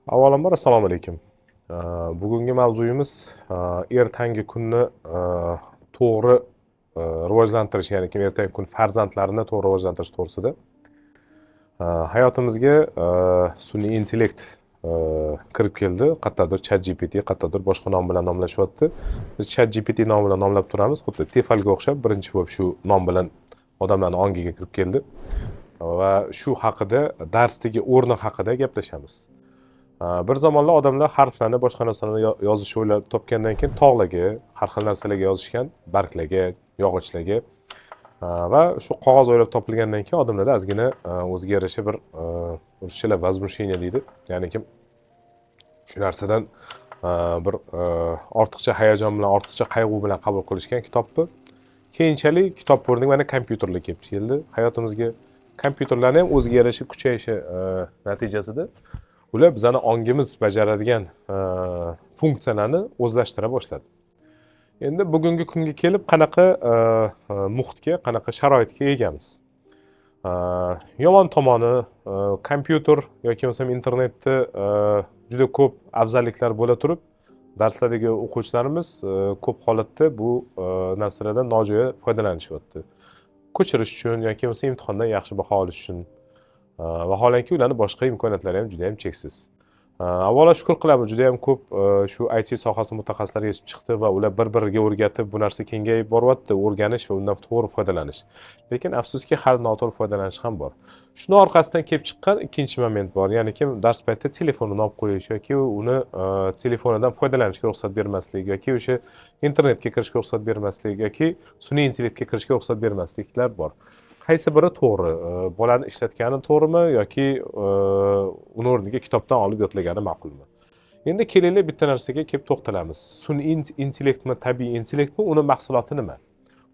Avvalambor assalomu alaykum. Bugungi mavzuyimiz ertangi kunni to'g'ri rivojlantirish, ya'ni ertangi kun farzandlarini to'g'ri rivojlantirish to'g'risida. Hayotimizga sun'iy intellekt kirib keldi. Qayerdadir ChatGPT, qayerdadir boshqa nom bilan nomlashyapti. Biz ChatGPT nomi bilan nomlab turamiz. Xuddi Tefalga o'xshab birinchi bo'lib shu nom bilan odamlarning ongiga kirib keldi. Va shu haqida, darsdagi o'rni haqida gaplashamiz. Bir zamonlar odamlar harflarni, boshqa narsalarni yozishni o'ylab topgandan keyin tog'larga, har xil narsalarga yozishgan, barglarga, yog'ochlarga va shu qog'oz o'ylab topilgandan keyin odamlarda ozgina o'ziga yarasha bir ruschalar возмущение deydi. Ya'ni kim shu narsadan bir ortiqcha hayajon bilan, ortiqcha qayg'u bilan qabul qilishgan kitobni. Keyinchalik kitob o'rniga mana kompyuterlar kelib keldi. Hayotimizga kompyuterlarning ham o'ziga yarasha kuchayishi natijasida ular bizani ongimiz bajaradigan funksiyalarni o'zlashtira boshladi. Endi bugungi kunga kelib qanaqa muhitga, qanaqa sharoitga egamiz? Yomon tomoni kompyuter yoki bo'lmasa internetda juda ko'p afzalliklar bo'la turib, darslardagi o'quvchilarimiz ko'p holatda bu narsalardan nojo'ya foydalanishyapti. Ko'chirish uchun yoki bo'lmasa imtihondan yaxshi baho olish uchun. Vaholanki ularning boshqa imkoniyatlari ham juda ham cheksiz. Avvalo shukr qilamiz, juda ham ko'p shu IT sohasi mutaxassislari yetib chiqdi va ular bir-biriga o'rgatib bu narsa kengayib boryapti, o'rganish va undan to'g'ri foydalanish. Lekin afsuski hali noto'g'ri foydalanish ham bor. Shuni orqasidan kelib chiqqan ikkinchi moment bor. Ya'ni kim dars paytida telefonini olib qo'yish yoki uni telefonidan foydalanishga ruxsat bermaslik yoki o'sha internetga kirishga ruxsat bermaslik yoki sun'iy intellektga kirishga ruxsat bermasliklar bor. Qaysi biri to'g'ri? Bolani ishlatgani to'g'rimi yoki uni o'rniga kitobdan olib yodlagani ma'qulmi? Endi kelaylik bitta narsaga kelib to'xtalamiz. Sun'iy intellektmi, tabiiy intellektmi, uni mahsuloti nima?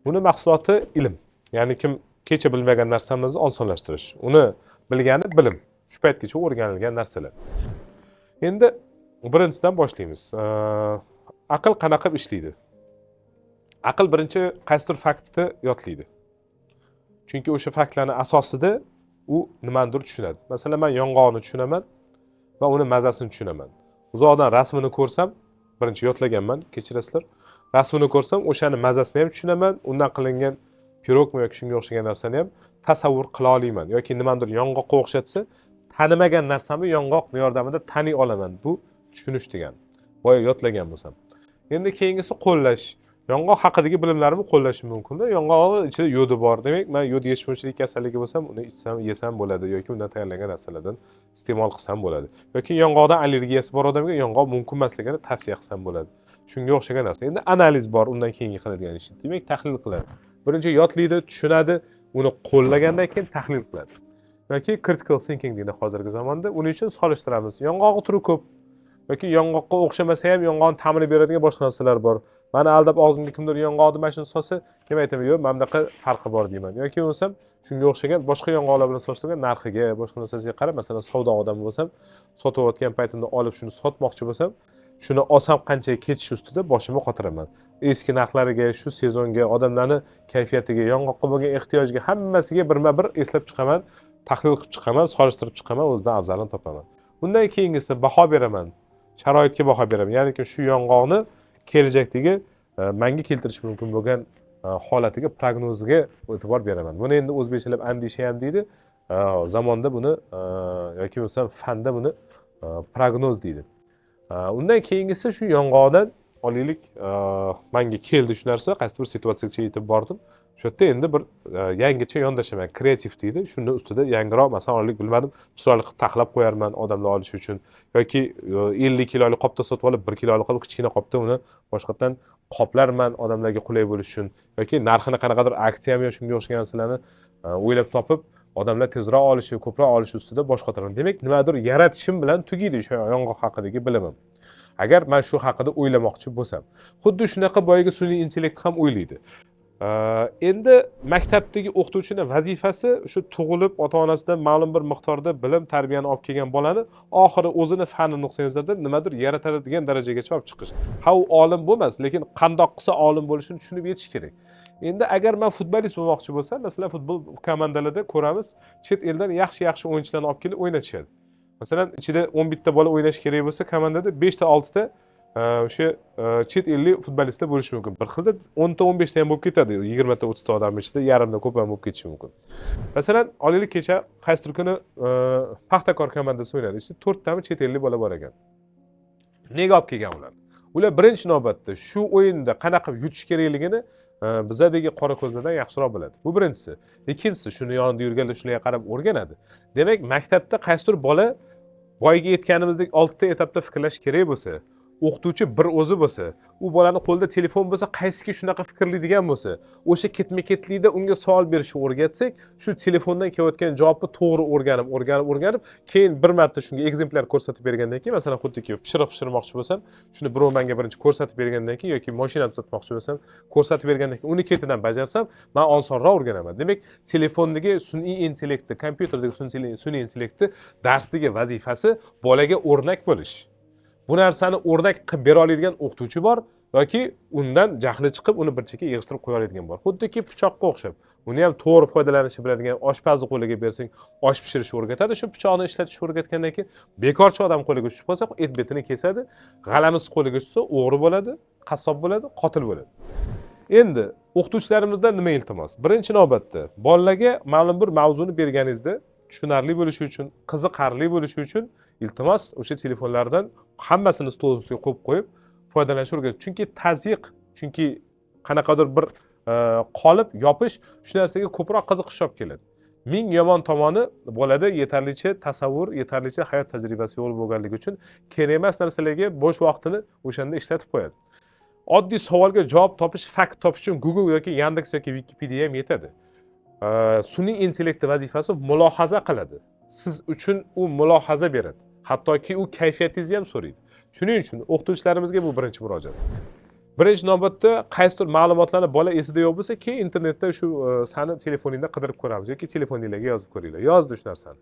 Uni mahsuloti ilm. Ya'ni kim kecha bilmagan narsamizni osonlashtirish. Uni bilgani bilim. Shu paytgacha o'rganilgan narsalar. Endi birinchidan boshlaymiz. Aql qanaqa ishlaydi? Aql birinchi qaysidir faktni yodlaydi. Chunki o'sha faktlarning asosida u nimanidir tushunadi. Masalan, men yong'oqni tushunaman va uni mazasini tushunaman. Uzoqdan rasmini ko'rsam, birinchi yodlaganman, kechirasizlar. Rasmini ko'rsam, o'shani mazasini ham tushunaman, undan qilingan pirogmi yoki shunga o'xshagan narsani ham tasavvur qila olaman. Yoki nimadir yong'oqqa o'xshatsa, tanimagan narsamni yong'oq yordamida taniy olaman. Bu tushunish degan. Boya yodlagan bo'lsam. Endi keyingisi qo'llash. Yong'oq haqidagi bilimlarimni qo'llashim mumkin-da. Yong'oqning ichida yodi bor. Demak, men yod yetishmovchilik kasalligi bo'lsam, uni ichsam, yesam bo'ladi yoki undan tayyorlangan narsalardan iste'mol qilsam bo'ladi. Yoki yong'oqdan allergiyasi bor odamga yong'oq mumkin emasligini tavsiya qilsam bo'ladi. Shunga o'xshagan narsa. Endi analiz bor undan keyingi qiladigan ish. Demak, tahlil qiladi. Birinchi yodlaydi, tushunadi, uni qo'llagandan keyin tahlil qiladi. Yoki critical thinking deydi hozirgi zamonda. Uning uchun solishtiramiz. Yong'oq turi ko'p. Yoki yong'oqqa o'xshamasa ham yong'oqni ta'mini beradigan boshqa narsalar bor. Mani aldab og'zimga kimdir yong'oqni mana shuni solsa, kim aytaman, yo'q, mana bunaqa farqi bor deyman. Yoki bo'lsam, shunga o'xshagan boshqa yong'oqlar bilan solishtirgan narxiga, boshqa narsaga qarab, masalan, savdo odami bo'lsam, sotayotgan paytimda olib shuni sotmoqchi bo'lsam, shuni olsam qanchaga ketish ustida boshimni qotiraman. Eski narxlariga, shu sezonga, odamlarning kayfiyatiga, yong'oqqa bo'lgan ehtiyojiga hammasiga birma-bir eslab chiqaman, tahlil qilib chiqaman, solishtirib chiqaman, o'zidan afzalini topaman. Undan keyingisi baho beraman. Sharoitga baho beraman. Ya'ni shu yong'oqni kelajakdagi menga keltirish mumkin bo'lgan holatiga, prognoziga e'tibor beraman. Buni endi o'zbekchalab andisha ham deydi. Zamonda buni yoki bo'lsa fanda buni prognoz deydi. Undan keyingisi shu yong'oqdan olaylik, menga keldi shu narsa, qaysi bir situatsiyaga yetib bordim. Shu yerda endi bir yangicha yondashaman, kreativ deydi. Shundan ustida yangiroq, masalan, olaylik, bilmadim, chiroyli qilib taxlab qo'yarman odamlar olishi uchun yoki 50 kilolik qopda sotib olib 1 kilolik qilib kichkina qopda uni boshqatdan qoplarman odamlarga qulay bo'lishi uchun yoki narxini qanaqadir aksiyami yo shunga o'xshagan narsalarni o'ylab topib odamlar tezroq olishi, ko'proq olishi ustida bosh qotiraman. Demak, nimadir yaratishim bilan tugaydi o'sha yong'oq haqidagi bilimim. Agar men shu haqida o'ylamoqchi bo'lsam, xuddi shunaqa boyagi sun'iy intellekt ham o'ylaydi. Endi maktabdagi o'qituvchining vazifasi shu tug'ilib ota-onasidan ma'lum bir miqdorda bilim, tarbiyani olib kelgan bolani oxiri o'zini fani nuqtai nazaridan nimadir yaratadigan darajagacha olib chiqish. Ha, u olim bo'lmas, lekin qandoq qilsa olim bo'lishini tushunib yetish kerak. Endi agar men futbolist bo'lmoqchi bo'lsam, masalan, futbol komandalarida ko'ramiz, chet eldan yaxshi-yaxshi o'yinchilarni olib kelib o'ynatishadi. Masalan, ichida 11 ta bola o'ynash kerak bo'lsa, komandada 5 ta 6 ta o'sha chet ellik futbolistlar bo'lishi mumkin. Bir xilda 10 ta 15 ta ham bo'lib ketadi. 20 ta 30 ta odam ichida yarimdan ko'p ham bo'lib ketishi mumkin. Masalan, olaylik kecha qaysidir kuni Paxtakor komandasi o'ynadi. Ichida 4 tami chet ellik bola bor ekan. Nega olib kelgan ular? Ular birinchi navbatda shu o'yinda qanaqa yutish kerakligini bizadagi qora ko'zlardan yaxshiroq biladi. Bu birinchisi. Ikkinchisi, shuni yonida yurganlar shularga qarab o'rganadi. Demak, maktabda qaysidir bola voyaga yetganimizdek 6 ta etapda fikrlash kerak bo'lsa, o'qituvchi bir o'zi bo'lsa, u bolani qo'lida telefon bo'lsa, qaysiki shunaqa fikrlaydigan bo'lsa, o'sha ketma-ketlikda unga savol berishni o'rgatsak, shu telefondan kelayotgan javobni to'g'ri o'rganib, keyin bir marta shunga ekzemplyar ko'rsatib bergandan keyin, masalan, xuddiki pishirmoqchi bo'lsam, shuni birov menga birinchi ko'rsatib bergandan keyin yoki mashinani sotmoqchi bo'lsam, ko'rsatib bergandan keyin uni ketidan bajarsam, men osonroq o'rganaman. Demak, telefondagi sun'iy intellektni, kompyuterdagi sun'iy intellektni darsdagi vazifasi bolaga o'rnak bo'lish. Bu narsani o'rnak qilib bera oladigan o'qituvchi bor yoki undan jahli chiqib uni bir chekka yig'ishtirib qo'ya oladigan bor. Xuddiki pichoqqa o'xshab. Uni ham to'g'ri foydalanishni biladigan oshpazni qo'liga bersang, osh pishirishni o'rgatadi. Shu pichoqni ishlatishni o'rgatgandan keyin bekorchi odam qo'liga tushib qolsa, et betini kesadi. G'alamis qo'liga tushsa, o'g'ri bo'ladi, qassob bo'ladi, qotil bo'ladi. Endi o'qituvchilarimizdan nima iltimos? Birinchi navbatda bolalarga ma'lum bir mavzuni berganingizda tushunarli bo'lishi uchun, qiziqarli bo'lishi uchun iltimos o'sha telefonlardan hammasini stol ustiga qo'yib qo'yib foydalanishni o'rgating. Chunki tazyiq, chunki qanaqadir bir qolib yopish shu narsaga ko'proq qiziqish olib keladi. Ming yomon tomoni bolada yetarlicha tasavvur, yetarlicha hayot tajribasi yo'q bo'lganligi uchun kerak emas narsalarga bo'sh vaqtini o'shanda ishlatib qo'yadi. Oddiy savolga javob topish, fakt topish uchun Google yoki Yandex yoki Wikipedia ham yetadi. Sun'iy intellekt vazifasi mulohaza qiladi. Siz uchun u mulohaza beradi. Hattoki u kayfiyatingizni ham so'raydi. Shuning uchun o'qituvchilarimizga bu birinchi murojaat. Birinchi navbatda qaysidir ma'lumotlarni bola esida yo'q bo'lsa, keyin internetda shu sani telefoningda qidirib ko'ramiz yoki telefoningizga yozib ko'ringlar. Yozdi shu narsani.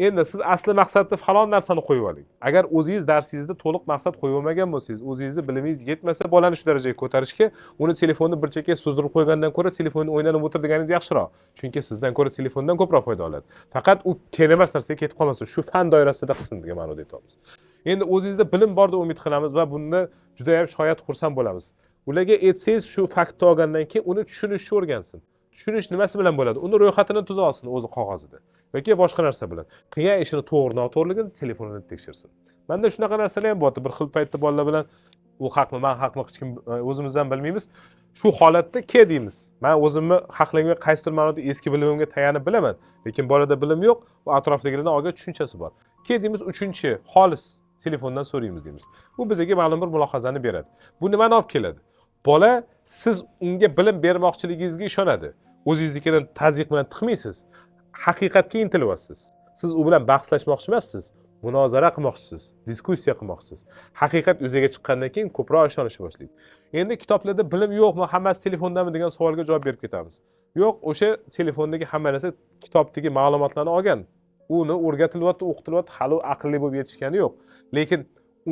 Endi siz asli maqsadni falon narsani qo'yib oling. Agar o'zingiz darsingizda to'liq maqsad qo'yib olmagan bo'lsangiz, o'zingizni bilimingiz yetmasa, bolani shu darajaga ko'tarishga, uni telefonni bir chekkaga suzdirib qo'ygandan ko'ra telefonni o'ynanib o'tir deganingiz yaxshiroq. Chunki sizdan ko'ra telefondan ko'proq foyda oladi. Faqat u kerak emas narsaga ketib qolmasin, shu fan doirasida qilsin degan ma'noda aytamiz. Endi o'zingizda bilim bor deb umid qilamiz va bunda juda ham shoyat xursand bo'lamiz. Ularga aytsangiz shu faktni olgandan keyin uni tushunishni o'rgansin. Tushunish nimasi bilan bo'ladi? Uni ro'yxatini tuza olsin o'zi qog'ozida yoki boshqa narsa bilan. Qilgan ishini to'g'ri-noto'g'riligini telefonini tekshirsin. Menda shunaqa narsalar ham bor. Bir xil paytda bolalar bilan u haqmi, men haqmi hech kim o'zimiz ham bilmaymiz. Shu holatda ke deymiz. Men o'zimni haqligimga qaysidir ma'noda eski bilimimga tayanib bilaman, lekin bolada bilim yo'q va atrofdagilardan olgan tushunchasi bor. Ke deymiz, uchinchi xolis telefondan so'raymiz deymiz. Bu bizga ma'lum bir mulohazani beradi. Bu nimani olib keladi? Bola siz unga bilim bermoqchiligingizga ishonadi. O'zingiznikidan tazyiq bilan tiqmaysiz. Haqiqatga intilyapsiz. Siz u bilan bahslashmoqchi emassiz. Munozara qilmoqchisiz, diskussiya qilmoqchisiz. Haqiqat yuzaga chiqqandan keyin ko'proq ishonishni boshlaydi. Endi kitoblarda bilim yo'qmi, hammasi telefondami degan savolga javob berib ketamiz. Yo'q, o'sha telefondagi hamma narsa kitobdagi ma'lumotlarni olgan. Uni o'rgatilyapti, o'qitilyapti, hali aqlli bo'lib yetishgani yo'q. Lekin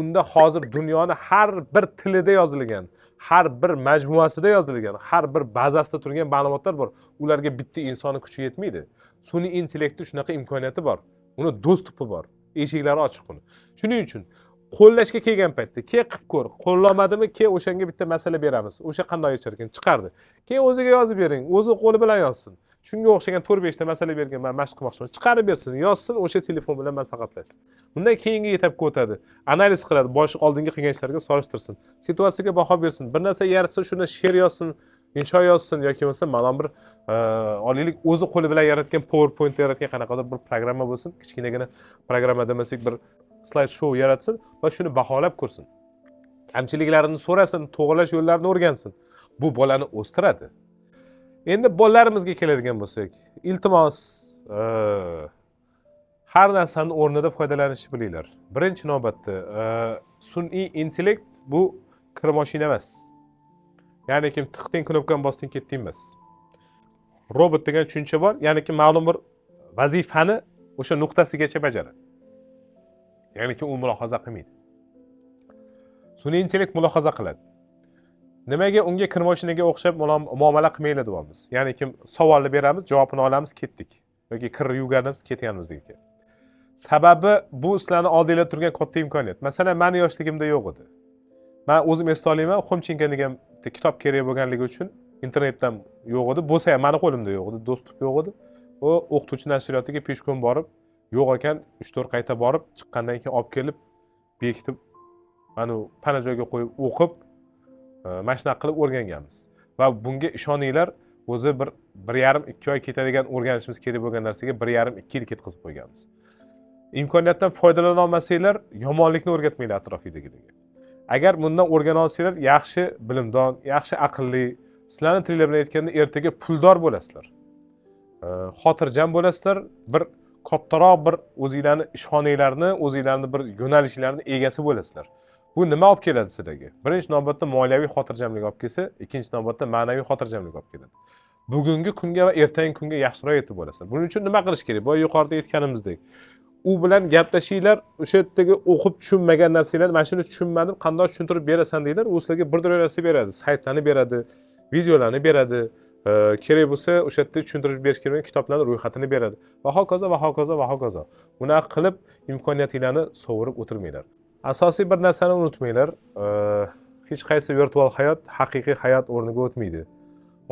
unda hozir dunyoni har bir tilida yozilgan, har bir majmuasida yozilgan, har bir bazasida turgan ma'lumotlar bor. Ularga bitta insonning kuchi yetmaydi. Sun'iy intellektda shunaqa imkoniyati bor. Uni dostupi bor. Eshiklari ochiq uni. Shuning uchun qo'llashga kelgan paytda ke qilib ko'r. Qo'llamadimi, ke o'shanga bitta masala beramiz. O'sha qanday yechar ekan, chiqardi. Keyin o'ziga yozib bering, o'zi qo'li bilan yozsin. Shunga o'xshagan 4-5 ta masala bergan, men mashq qilmoqchiman. Chiqarib bersin, yozsin, o'sha telefon bilan maslahatlashsin. Bundan keyingi etapga o'tadi. Analiz qiladi, bosh oldingi qilgan ishlariga solishtirsin. Situatsiyaga baho bersin. Bir narsa yaratsa, shuni she'r yozsin, insho yozsin yoki bo'lmasa ma'lum bir olaylik o'zi qo'li bilan yaratgan PowerPoint yaratgan qanaqadir bir programma bo'lsin, kichkinagina programma demasak bir slayd show yaratsin va shuni baholab ko'rsin. Kamchiliklarini so'rasin, to'g'rilash yo'llarini o'rgansin. Bu bolani o'stiradi. Endi bolalarimizga keladigan bo'lsak, iltimos har narsaning o'rnida foydalanishni bilinglar. Birinchi navbatda sun'iy intellekt bu kir mashina emas. Ya'ni kim tiqding, knopkani bosding, ketding emas. Robot degan tushuncha bor, ya'ni ki ma'lum bir vazifani o'sha nuqtasigacha bajaradi. Ya'ni ki u mulohaza qilmaydi. Sun'iy intellekt mulohaza qiladi. Nimaga unga kir mashinaga o'xshab muomala qilmaylar deyapmiz. Ya'ni kim savolni beramiz, javobini olamiz, ketdik. Yoki kir yuvganimiz, ketganimizdek ekan. Sababi bu sizlarni oldingizda turgan katta imkoniyat. Masalan, meni yoshligimda yo'q edi. Men o'zim esda olayman, Xomchenko degan kitob kerak bo'lganligi uchun internetdan yo'q edi. Bo'lsa ham meni qo'limda yo'q edi, dostуп yo'q edi. U o'qituvchi nashriyotiga peshkom borib, yo'q ekan 3-4 qayta borib, chiqqandan keyin olib kelib, bekitib, mana pana joyga qo'yib o'qib, mana shunaqa qilib o'rganganmiz. Va bunga ishoninglar, o'zi 1,5-2 oy ketadigan o'rganishimiz kerak bo'lgan narsaga 1,5-2 yil ketkazib qo'yganmiz. Imkoniyatdan foydalana olmasanglar, yomonlikni o'rgatmanglar atrofingizdagilarga. Agar bundan o'rgana olsanglar, yaxshi bilimdon, yaxshi aqlli, sizlarning tillar bilan aytganda ertaga puldor bo'lasizlar. Xotirjam bo'lasizlar, bir kattaroq bir o'zingizlarni ishxonanglarni, o'zingizlarni bir yo'nalishlarni egasi bo'lasizlar. Bu nima olib keladi sizlarga? Birinchi navbatda moliyaviy xotirjamlik olib kelsa, ikkinchi navbatda ma'naviy xotirjamlik olib keladi. Bugungi kunga va ertangi kunga yaxshiroq yetib bo'lasizlar. Buning uchun nima qilish kerak? Bu yuqorida aytganimizdek, u bilan gaplashinglar, o'sha yerdagi o'qib tushunmagan narsalarni, "Mana shuni tushunmadim, qanday tushuntirib berasan" deylar, u sizlarga bir narsa beradi, saytlarni beradi, videolarni beradi, kerak bo'lsa o'sha yerda tushuntirib berish kerak kitoblarning ro'yxatini beradi va hokazo va hokazo va hokazo. Bunaqa qilib imkoniyatinglarni sovurib o'tirmanglar. Asosiy bir narsani unutmanglar, hech qaysi virtual hayot haqiqiy hayot o'rniga o'tmaydi.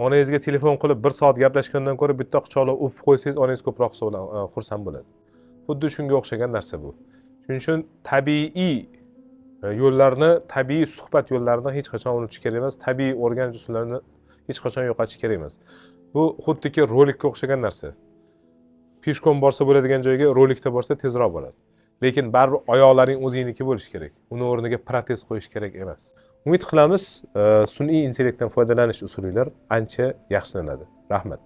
Onangizga telefon qilib 1 soat gaplashgandan ko'ra bitta quchoqlab o'pib qo'ysangiz, onangiz ko'proq xursand bo'ladi. Xuddi shunga o'xshagan narsa bu. Shuning uchun tabiiy yo'llarni, tabiiy suhbat yo'llarini hech qachon unutish kerak emas, tabiiy o'rganish usullarini hech qachon yo'qotish kerak emas. Bu xuddiki rolikka o'xshagan narsa. Peshkom borsa bo'ladigan joyga rolikda borsa tezroq bo'ladi. Lekin baribir oyoqlaring o'zingniki bo'lishi kerak. Uni o'rniga protez qo'yish kerak emas. Umid qilamiz, sun'iy intellektdan foydalanish usullari ancha yaxshilanadi. Rahmat.